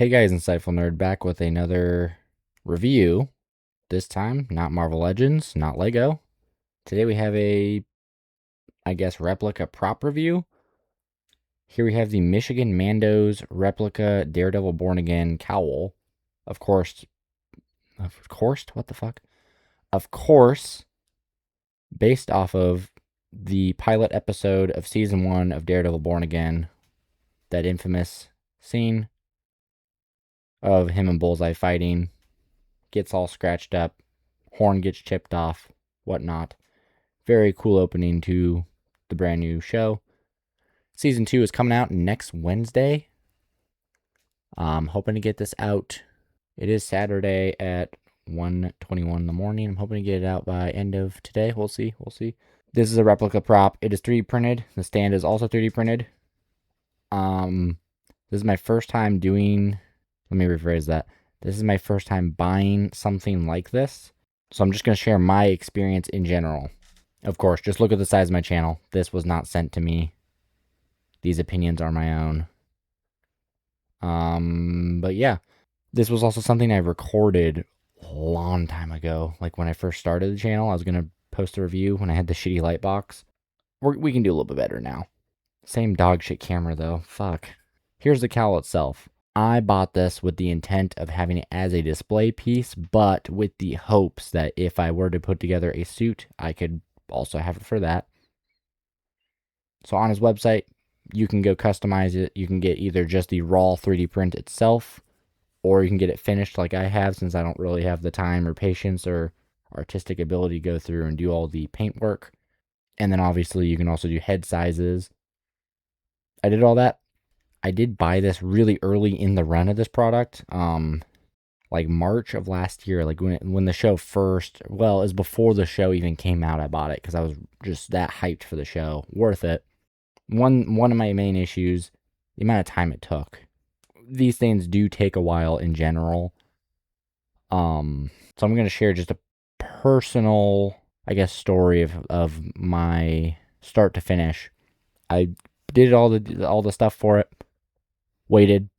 Hey guys, Insightful Nerd back with another review. This time, not Marvel Legends, not Lego. Today we have I guess, replica prop review. Here we have the Michigan Mando's replica Daredevil Born Again Cowl. Of course, what the fuck? Of course, based off of the pilot episode of season 1 of Daredevil Born Again, that infamous scene of him and Bullseye fighting, gets all scratched up, horn gets chipped off, whatnot. Very cool opening to the brand new show. Season 2 is coming out next Wednesday. I'm hoping to get this out. It is Saturday at 1:21 in the morning. I'm hoping to get it out by end of today. We'll see. This is a replica prop. It is 3D printed. The stand is also 3D printed. This is my first time doing, let me rephrase that. This is my first time buying something like this. So I'm just going to share my experience in general. Of course, just look at the size of my channel. This was not sent to me. These opinions are my own. But yeah, this was also something I recorded a long time ago. Like when I first started the channel, I was going to post a review when I had the shitty light box. We can do a little bit better now. Same dog shit camera though. Fuck. Here's the cowl itself. I bought this with the intent of having it as a display piece, but with the hopes that if I were to put together a suit, I could also have it for that. So on his website, you can go customize it. You can get either just the raw 3D print itself, or you can get it finished like I have, since I don't really have the time or patience or artistic ability to go through and do all the paint work. And then obviously you can also do head sizes. I did all that. I did buy this really early in the run of this product. Like March of last year, like when the show first, well, it was before the show even came out, I bought it because I was just that hyped for the show. Worth it. One of my main issues, the amount of time it took. These things do take a while in general. So I'm going to share just a personal, I guess, story of my start to finish. I did all the stuff for it. Waited.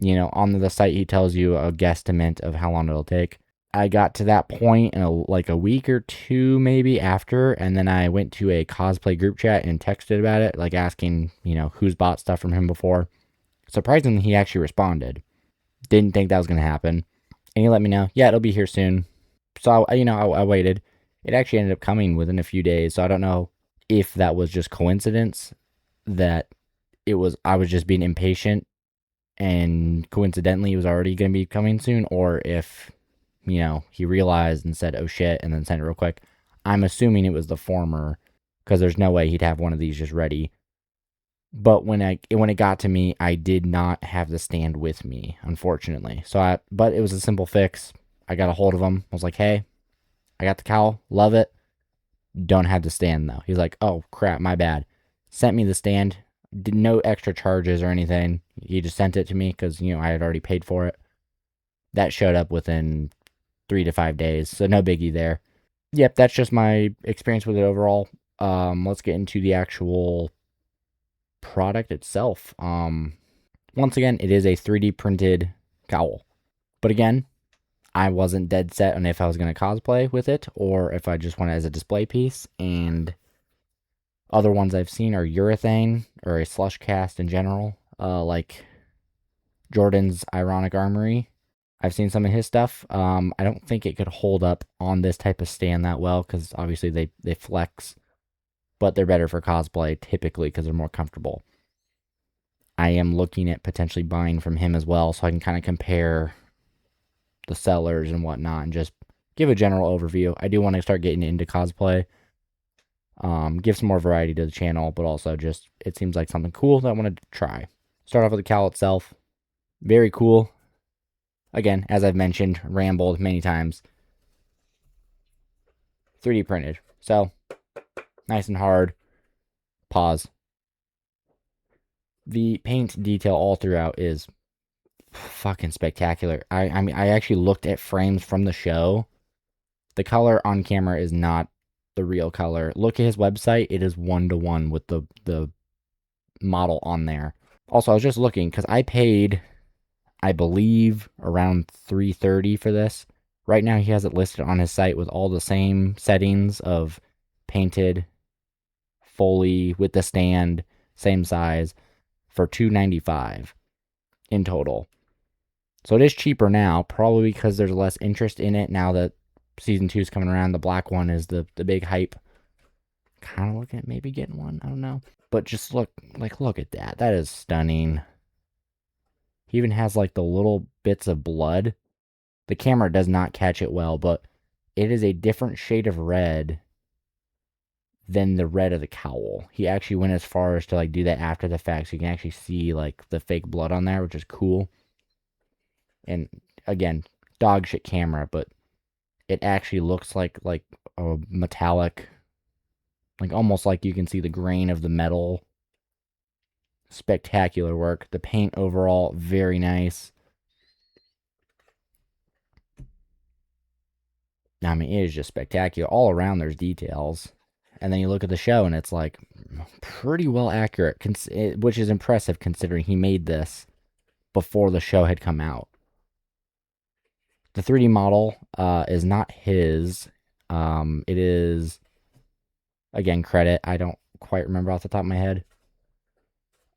On the site, he tells you a guesstimate of how long it'll take. I got to that point in like a week or two maybe after, and then I went to a cosplay group chat and texted about it, like asking, who's bought stuff from him before. Surprisingly, he actually responded. Didn't think that was going to happen. And he let me know, yeah, it'll be here soon. So, I waited. It actually ended up coming within a few days, so I don't know if that was just coincidence, that I was just being impatient and coincidentally it was already going to be coming soon, or if, he realized and said, oh shit, and then sent it real quick. I'm assuming it was the former, because there's no way he'd have one of these just ready. But when it got to me, I did not have the stand with me, unfortunately. But it was a simple fix. I got a hold of him. I was like, hey, I got the cowl, love it. Don't have the stand though. He's like, oh crap, my bad. Sent me the stand. Did no extra charges or anything. He just sent it to me because, I had already paid for it. That showed up within 3 to 5 days, so no biggie there. Yep, that's just my experience with it overall. Let's get into the actual product itself. Once again, it is a 3D printed cowl. But again, I wasn't dead set on if I was going to cosplay with it or if I just want it as a display piece, and other ones I've seen are urethane or a slush cast in general, like Jordan's Ironic Armory. I've seen some of his stuff. I don't think it could hold up on this type of stand that well because obviously they flex, but they're better for cosplay typically because they're more comfortable. I am looking at potentially buying from him as well, so I can kind of compare the sellers and whatnot and just give a general overview. I do want to start getting into cosplay. Give some more variety to the channel, but also just, it seems like something cool that I wanted to try. Start off with the cowl itself. Very cool. Again, as I've mentioned, rambled many times. 3D printed. So, nice and hard. Pause. The paint detail all throughout is fucking spectacular. I mean, I actually looked at frames from the show. The color on camera is not the real color. Look at his website. It is 1-to-1 with the model on there. Also, I was just looking because I paid I believe, around $330 for this. Right now, he has it listed on his site with all the same settings of painted, fully with the stand, same size, for $295 in total. So it is cheaper now, probably because there's less interest in it now that season 2 is coming around. The black one is the big hype. Kind of looking at maybe getting one. I don't know. But just look at that. That is stunning. He even has like the little bits of blood. The camera does not catch it well, but it is a different shade of red than the red of the cowl. He actually went as far as to like do that after the fact, so you can actually see like the fake blood on there, which is cool. And again, dog shit camera, but it actually looks like a metallic, like almost like you can see the grain of the metal. Spectacular work. The paint overall, very nice. I mean, it is just spectacular. All around there's details. And then you look at the show and it's like pretty well accurate, which is impressive considering he made this before the show had come out. The 3D model is not his. It is, again, credit. I don't quite remember off the top of my head.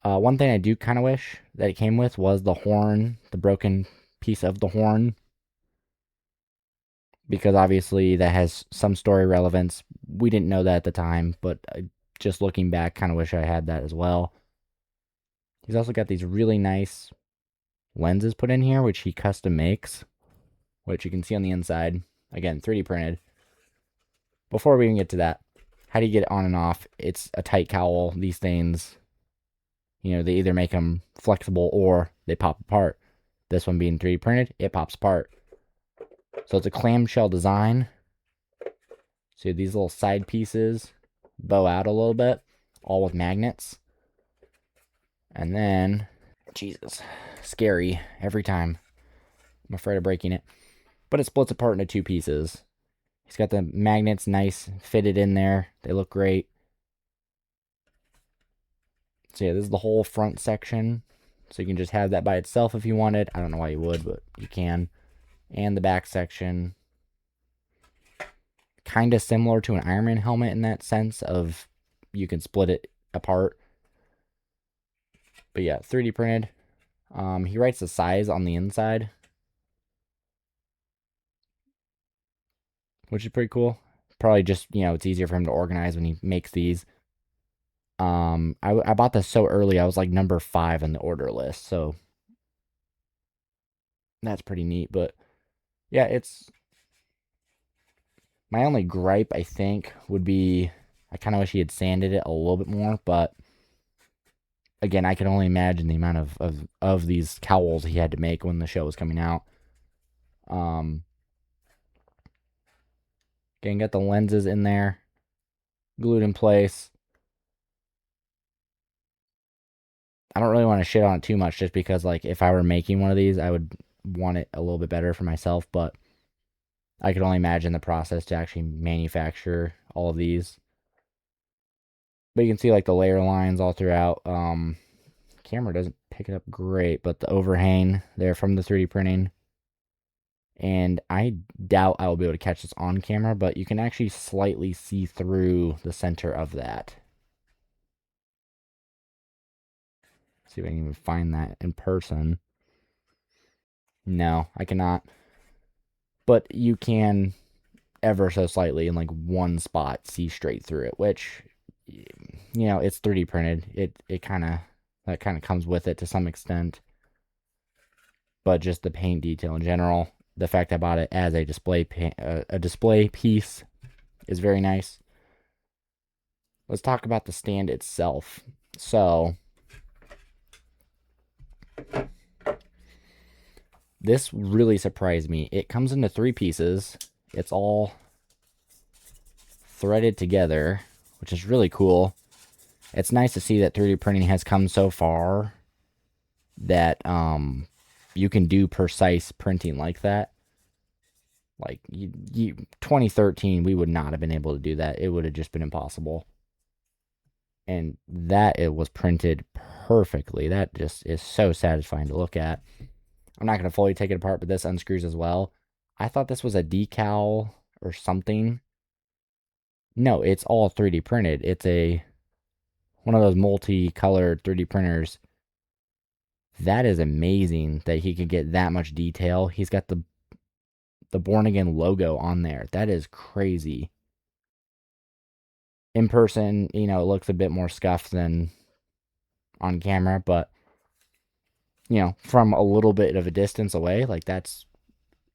One thing I do kind of wish that it came with was the horn, the broken piece of the horn. Because obviously that has some story relevance. We didn't know that at the time, but just looking back, kind of wish I had that as well. He's also got these really nice lenses put in here, which he custom makes, which you can see on the inside. Again, 3D printed. Before we even get to that, how do you get it on and off? It's a tight cowl. These things, they either make them flexible or they pop apart. This one being 3D printed, it pops apart. So it's a clamshell design. So these little side pieces bow out a little bit, all with magnets. And then, Jesus, scary every time. I'm afraid of breaking it. But it splits apart into 2 pieces. He's got the magnets nice fitted in there. They look great. So yeah, this is the whole front section. So you can just have that by itself if you wanted. I don't know why you would, but you can. And the back section, kind of similar to an Iron Man helmet in that sense of you can split it apart. But yeah, 3D printed. He writes the size on the inside, which is pretty cool. Probably just, it's easier for him to organize when he makes these. I bought this so early, I was like number 5 on the order list, so that's pretty neat. But yeah, it's my only gripe, I think, would be I kind of wish he had sanded it a little bit more, but again, I can only imagine the amount of these cowls he had to make when the show was coming out. Again, got the lenses in there, glued in place. I don't really want to shit on it too much just because, like, if I were making one of these, I would want it a little bit better for myself, but I could only imagine the process to actually manufacture all of these. But you can see, like, the layer lines all throughout. Camera doesn't pick it up great, but the overhang there from the 3D printing. And I doubt I will be able to catch this on camera, but you can actually slightly see through the center of that. See if I can even find that in person. No, I cannot. But you can ever so slightly in like one spot see straight through it, which, it's 3D printed. It kind of comes with it to some extent. But just the paint detail in general, the fact I bought it as a display piece is very nice. Let's talk about the stand itself. So this really surprised me. It comes into 3 pieces. It's all threaded together, which is really cool. It's nice to see that 3D printing has come so far that you can do precise printing like that. Like 2013, we would not have been able to do that. It would have just been impossible. And that it was printed perfectly. That just is so satisfying to look at. I'm not going to fully take it apart, but this unscrews as well. I thought this was a decal or something. No, it's all 3D printed. It's one of those multicolored 3D printers. That is amazing that he could get that much detail. He's got the Born Again logo on there. That is crazy. In person, it looks a bit more scuffed than on camera, but from a little bit of a distance away, like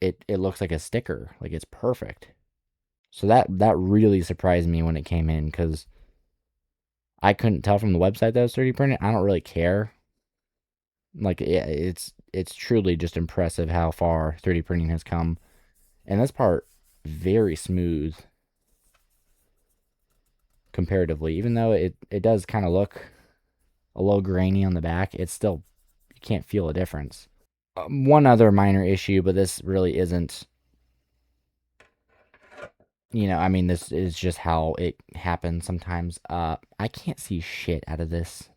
it looks like a sticker. Like it's perfect. So that really surprised me when it came in, because I couldn't tell from the website that was 3D printed. I don't really care. Like it's truly just impressive how far 3D printing has come. And this part, very smooth comparatively. Even though it does kind of look a little grainy on the back, it's still, you can't feel a difference. One other minor issue, but this really isn't, this is just how it happens sometimes. I can't see shit out of this.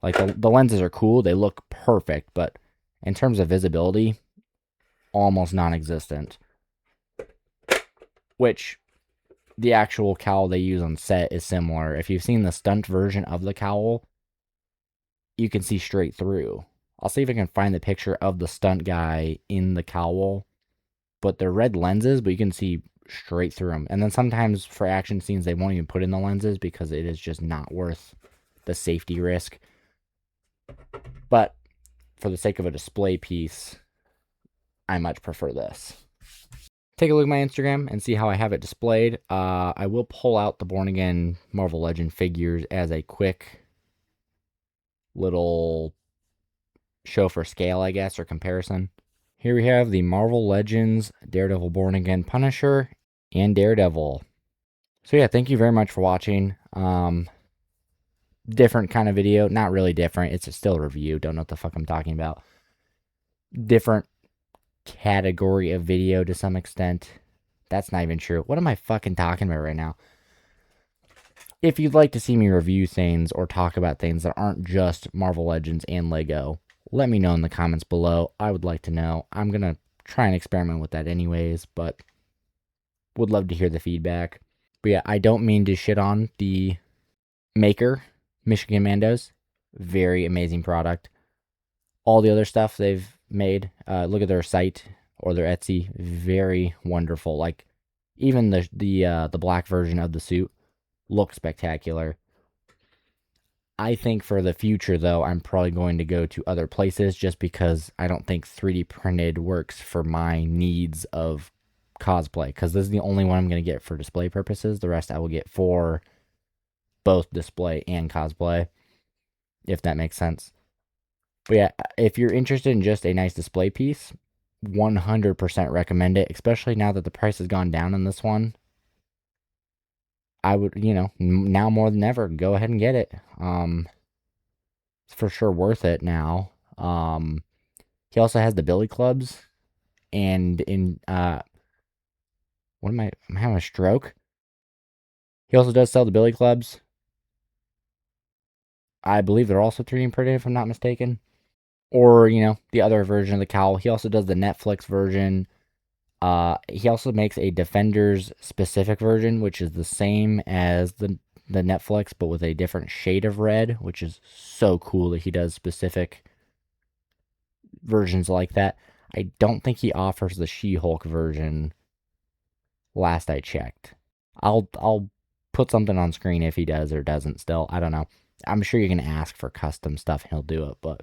Like the lenses are cool, they look perfect, but in terms of visibility, almost non-existent. Which the actual cowl they use on set is similar. If you've seen the stunt version of the cowl, you can see straight through. I'll see if I can find the picture of the stunt guy in the cowl, but they're red lenses, but you can see straight through them. And then sometimes for action scenes, they won't even put in the lenses because it is just not worth the safety risk. But for the sake of a display piece, I much prefer this. Take a look at my Instagram and see how I have it displayed. I will pull out the Born Again Marvel Legend figures as a quick little show for scale, I guess, or comparison. Here we have the Marvel Legends Daredevil Born Again Punisher and Daredevil. So yeah, thank you very much for watching. Different kind of video. Not really different. It's still a review. Don't know what the fuck I'm talking about. Different category of video to some extent. That's not even true. What am I fucking talking about right now? If you'd like to see me review things or talk about things that aren't just Marvel Legends and Lego, let me know in the comments below. I would like to know. I'm going to try and experiment with that anyways, but would love to hear the feedback. But yeah, I don't mean to shit on the maker, Michigan Mandos. Very amazing product. All the other stuff they've made, look at their site or their Etsy, very wonderful. Like even the black version of the suit looks spectacular. I think for the future, though, I'm probably going to go to other places just because I don't think 3D printed works for my needs of cosplay, because this is the only one I'm going to get for display purposes. The rest I will get for both display and cosplay, if that makes sense. But yeah, if you're interested in just a nice display piece, 100% recommend it, especially now that the price has gone down on this one. I would, now more than ever, go ahead and get it. It's for sure worth it now. He also has the billy clubs, and I'm having a stroke. He also does sell the billy clubs. I believe they're also 3D printed, if I'm not mistaken. Or, the other version of the cowl. He also does the Netflix version. He also makes a Defenders specific version, which is the same as the Netflix, but with a different shade of red, which is so cool that he does specific versions like that. I don't think he offers the She-Hulk version last I checked. I'll put something on screen if he does or doesn't still. I don't know. I'm sure you can ask for custom stuff and he'll do it, but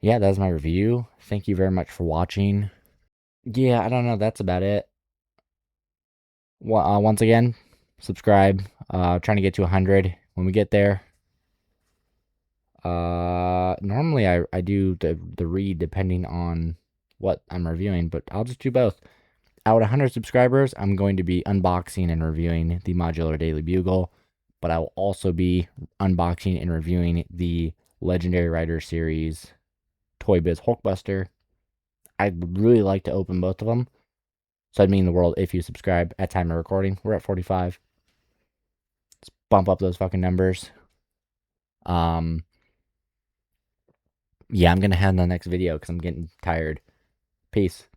yeah, that's my review. Thank you very much for watching. Yeah, I don't know. That's about it. Well, once again, subscribe. Trying to get to 100. When we get there, normally I do the read depending on what I'm reviewing, but I'll just do both. At 100 subscribers, I'm going to be unboxing and reviewing the Modular Daily Bugle, but I will also be unboxing and reviewing the Legendary Rider series Toy Biz Hulkbuster. I'd really like to open both of them, so it'd mean the world if you subscribe at time of recording. We're at 45. Let's bump up those fucking numbers. Yeah, I'm gonna have the next video because I'm getting tired. Peace.